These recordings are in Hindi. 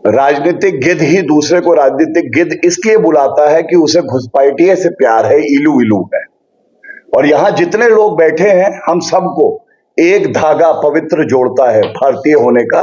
राजनीतिक गिद्ध ही दूसरे को राजनीतिक गिद्ध इसलिए बुलाता है कि उसे घुसपैठिए से प्यार है, इलू इलू है। और यहां जितने लोग बैठे हैं, हम सबको एक धागा पवित्र जोड़ता है भारतीय होने का।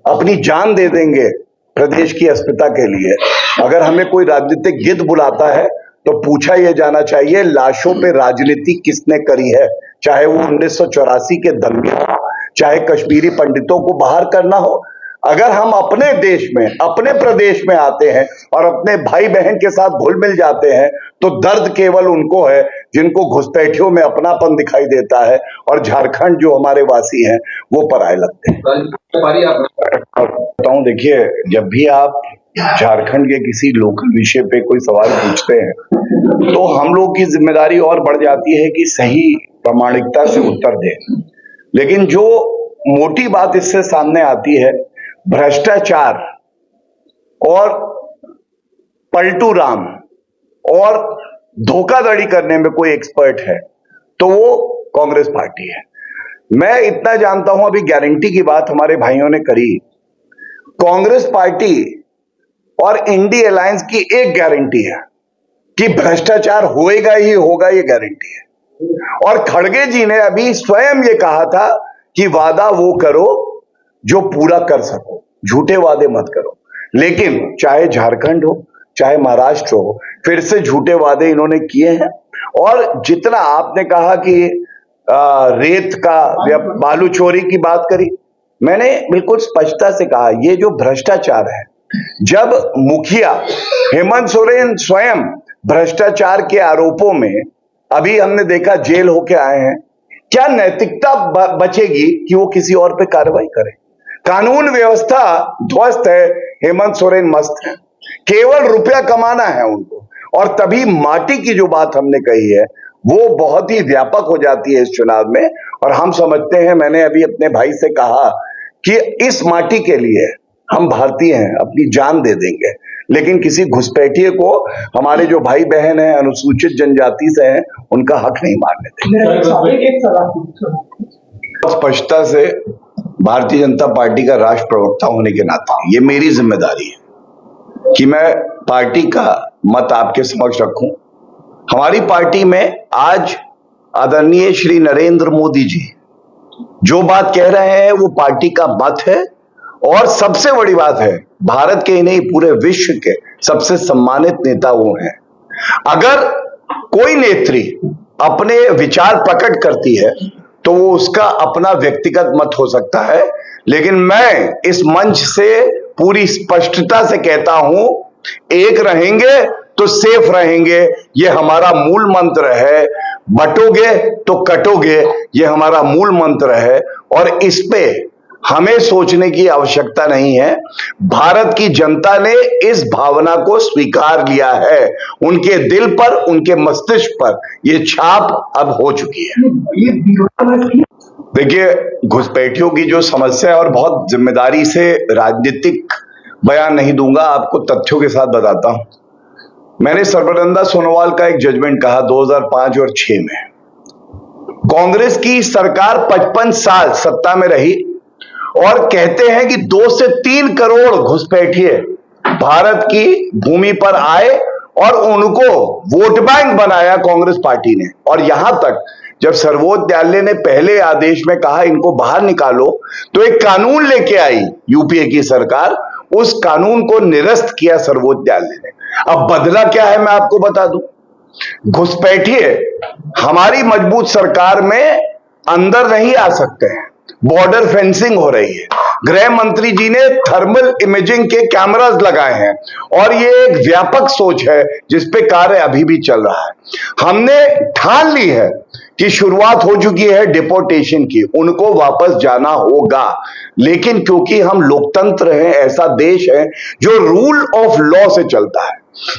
अपनी जान दे देंगे प्रदेश की अस्मिता के लिए। अगर हमें कोई राजनीतिक गिद्ध बुलाता है तो पूछा यह जाना चाहिए, लाशों पे राजनीति किसने करी है? चाहे वो 1984 के दंगे हो, चाहे कश्मीरी पंडितों को बाहर करना हो। अगर हम अपने देश में, अपने प्रदेश में आते हैं और अपने भाई बहन के साथ घुल मिल जाते हैं, तो दर्द केवल उनको है जिनको घुसपैठियों में अपनापन दिखाई देता है, और झारखंड जो हमारे वासी हैं वो पराये लगते हैं। बताऊं, देखिए, जब भी आप झारखंड के किसी लोकल विषय पे कोई सवाल पूछते हैं तो हम लोग की जिम्मेदारी और बढ़ जाती है कि सही प्रामाणिकता से उत्तर दें। लेकिन जो मोटी बात इससे सामने आती है, भ्रष्टाचार और पलटू राम और धोखाधड़ी करने में कोई एक्सपर्ट है तो वो कांग्रेस पार्टी है। मैं इतना जानता हूं, अभी गारंटी की बात हमारे भाइयों ने करी। कांग्रेस पार्टी और इंडी अलायंस की एक गारंटी है कि भ्रष्टाचार होएगा ही होगा, ये गारंटी है। और खड़गे जी ने अभी स्वयं ये कहा था कि वादा वो करो जो पूरा कर सको, झूठे वादे मत करो। लेकिन चाहे झारखंड हो, चाहे महाराष्ट्र हो, फिर से झूठे वादे इन्होंने किए हैं। और जितना आपने कहा कि रेत का या बालू चोरी की बात करी, मैंने बिल्कुल स्पष्टता से कहा, ये जो भ्रष्टाचार है, जब मुखिया हेमंत सोरेन स्वयं भ्रष्टाचार के आरोपों में अभी हमने देखा जेल होके आए हैं, क्या नैतिकता बचेगी कि वो किसी और पे कार्रवाई करे? कानून व्यवस्था ध्वस्त है, हेमंत सोरेन मस्त है, केवल रुपया कमाना है उनको। और तभी माटी की जो बात हमने कही है वो बहुत ही व्यापक हो जाती है इस चुनाव में। और हम समझते हैं, मैंने अभी अपने भाई से कहा कि इस माटी के लिए हम भारतीय हैं, अपनी जान दे देंगे, लेकिन किसी घुसपैठिए को, हमारे जो भाई बहन हैं अनुसूचित जनजाति से हैं, उनका हक नहीं मारने देंगे। स्पष्टता से भारतीय जनता पार्टी का राष्ट्र प्रवक्ता होने के नाते ये मेरी जिम्मेदारी है कि मैं पार्टी का मत आपके समक्ष रखूं। हमारी पार्टी में आज आदरणीय श्री नरेंद्र मोदी जी जो बात कह रहे हैं वो पार्टी का मत है। और सबसे बड़ी बात है, भारत के ही नहीं पूरे विश्व के सबसे सम्मानित नेता वो हैं। अगर कोई नेत्री अपने विचार प्रकट करती है तो वो उसका अपना व्यक्तिगत मत हो सकता है, लेकिन मैं इस मंच से पूरी स्पष्टता से कहता हूं, एक रहेंगे तो सेफ रहेंगे, ये हमारा मूल मंत्र है। बटोगे तो कटोगे, ये हमारा मूल मंत्र है। और इस पे हमें सोचने की आवश्यकता नहीं है। भारत की जनता ने इस भावना को स्वीकार लिया है, उनके दिल पर, उनके मस्तिष्क पर ये छाप अब हो चुकी है। देखिए, घुसपैठियों की जो समस्या है, और बहुत जिम्मेदारी से राजनीतिक बयान नहीं दूंगा, आपको तथ्यों के साथ बताता हूं। मैंने सर्बानंद सोनोवाल का एक जजमेंट कहा 2005 और 6 में। कांग्रेस की सरकार 55 साल सत्ता में रही और कहते हैं कि 2 से 3 करोड़ घुसपैठिए भारत की भूमि पर आए और उनको वोट बैंक बनाया कांग्रेस पार्टी ने। और यहां तक जब सर्वोच्च न्यायालय ने पहले आदेश में कहा इनको बाहर निकालो, तो एक कानून लेके आई यूपीए की सरकार, उस कानून को निरस्त किया सर्वोच्च न्यायालय ने। अब बदला क्या है मैं आपको बता दूं। घुसपैठिए हमारी मजबूत सरकार में अंदर नहीं आ सकते हैं, बॉर्डर फेंसिंग हो रही है। गृह मंत्री जी ने थर्मल इमेजिंग के कैमरास लगाए हैं और ये एक व्यापक सोच है जिस पे कार्य अभी भी चल रहा है। हमने ठान ली है कि शुरुआत हो चुकी है डिपोर्टेशन की, उनको वापस जाना होगा। लेकिन क्योंकि हम लोकतंत्र हैं, ऐसा देश है जो रूल ऑफ लॉ से चलता है,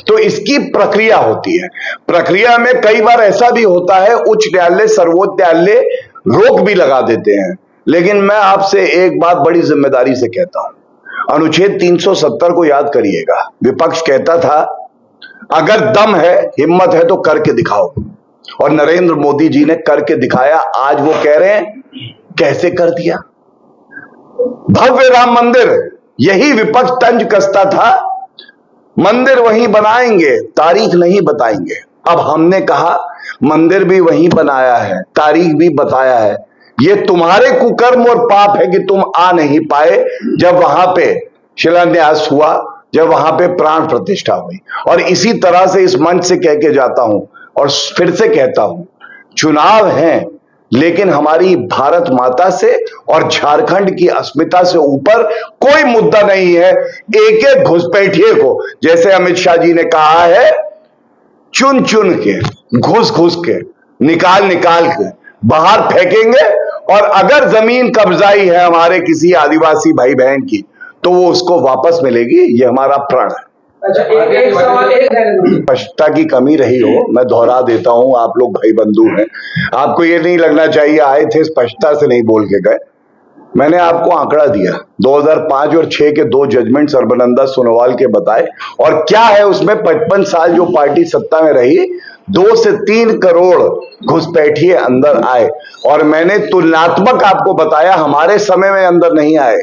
तो इसकी प्रक्रिया होती है। प्रक्रिया में कई बार ऐसा भी होता है उच्च न्यायालय, सर्वोच्च न्यायालय रोक भी लगा देते हैं। लेकिन मैं आपसे एक बात बड़ी जिम्मेदारी से कहता हूं, अनुच्छेद 370 को याद करिएगा। विपक्ष कहता था अगर दम है, हिम्मत है तो करके दिखाओ, और नरेंद्र मोदी जी ने करके दिखाया। आज वो कह रहे हैं कैसे कर दिया। भव्य राम मंदिर यही विपक्ष तंज कसता था, मंदिर वहीं बनाएंगे, तारीख नहीं बताएंगे। अब हमने कहा मंदिर भी वहीं बनाया है, तारीख भी बताया है। ये तुम्हारे कुकर्म और पाप है कि तुम आ नहीं पाए जब वहां पे शिलान्यास हुआ, जब वहां पे प्राण प्रतिष्ठा हुई। और इसी तरह से इस मंच से कह के जाता हूं और फिर से कहता हूं, चुनाव हैं, लेकिन हमारी भारत माता से और झारखंड की अस्मिता से ऊपर कोई मुद्दा नहीं है। एक एक घुसपैठिए को, जैसे अमित शाह जी ने कहा है, चुन चुन के, घुस घुस के, निकाल निकाल के बाहर फेंकेंगे। और अगर जमीन कब्जाई है हमारे किसी आदिवासी भाई बहन की, तो वो उसको वापस मिलेगी, ये हमारा प्रण है। अच्छा, एक सवाल स्पष्टता की कमी रही हो, मैं दोहरा देता हूं, आप लोग भाई बंधु हैं, आपको ये नहीं लगना चाहिए आए थे स्पष्टता से नहीं बोल के गए। मैंने आपको आंकड़ा दिया, 2005 और 6 के 2 जजमेंट सर्बानंद सोनोवाल के बताए, और क्या है उसमें 55 साल जो पार्टी सत्ता में रही, 2 से 3 करोड़ घुसपैठिए अंदर आए। और मैंने तुलनात्मक आपको बताया, हमारे समय में अंदर नहीं आए,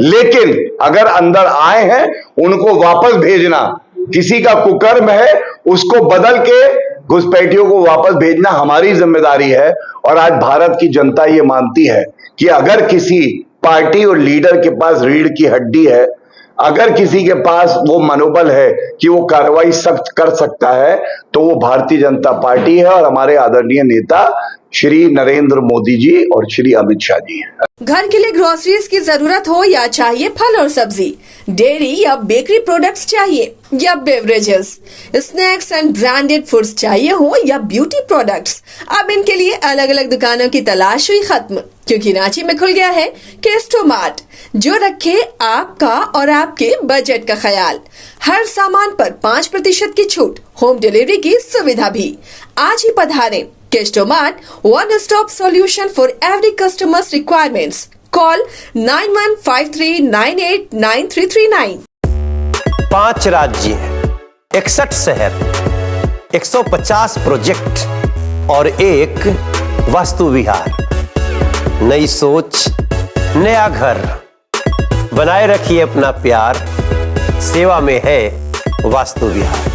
लेकिन अगर अंदर आए हैं उनको वापस भेजना, किसी का कुकर्म है उसको बदल के घुसपैठियों को वापस भेजना हमारी जिम्मेदारी है। और आज भारत की जनता ये मानती है कि अगर किसी पार्टी और लीडर के पास रीढ़ की हड्डी है, अगर किसी के पास वो मनोबल है कि वो कार्रवाई सख्त कर सकता है, तो वो भारतीय जनता पार्टी है और हमारे आदरणीय नेता श्री नरेंद्र मोदी जी और श्री अमित शाह जी हैं। घर के लिए ग्रोसरीज की जरूरत हो या चाहिए फल और सब्जी, डेयरी या बेकरी प्रोडक्ट्स चाहिए या beverages, snacks and branded foods चाहिए हो या ब्यूटी प्रोडक्ट्स, अब इनके लिए अलग अलग दुकानों की तलाश हुई खत्म, क्योंकि रांची में खुल गया है केस्टोमार्ट, जो रखे आपका और आपके बजट का ख्याल। हर सामान पर 5% की छूट, होम डिलीवरी की सुविधा भी। आज ही पधारें केस्टोमार्ट, one stop solution for every customer's requirements. Call 9153989339. 5 राज्य, 61 शहर, 150 प्रोजेक्ट और एक वास्तु विहार। नई सोच, नया घर, बनाए रखिए अपना प्यार, सेवा में है वास्तु विहार।